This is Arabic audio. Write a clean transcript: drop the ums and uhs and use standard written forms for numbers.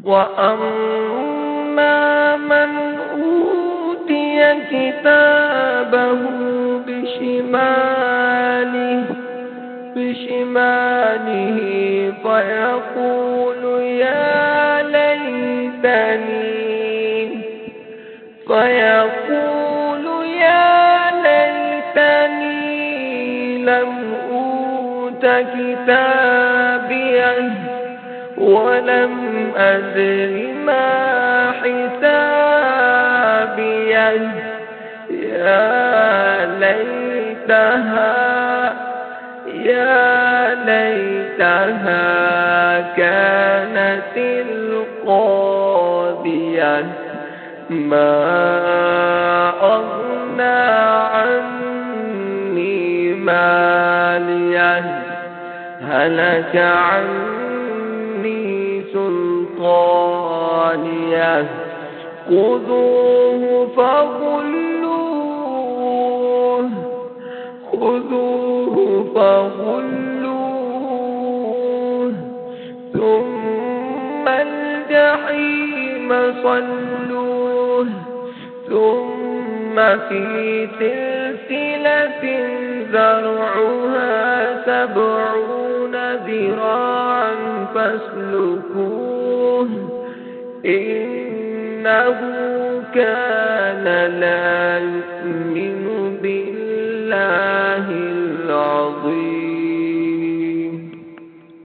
وأما من أوتي كتابه بشماله فيقول يا ليتني لم أوت كتابيه ولم أدر ما حسابيه. يا ليتها كانت القاضية. ما أغنى عني ماليه هلك عني سلطانيه. خذوه فغلوه ثم الجحيم صلوه ثم في سلسلة ذرعها 70 ذراعا فاسلكوه إنه كان لا يؤمن بالله العظيم.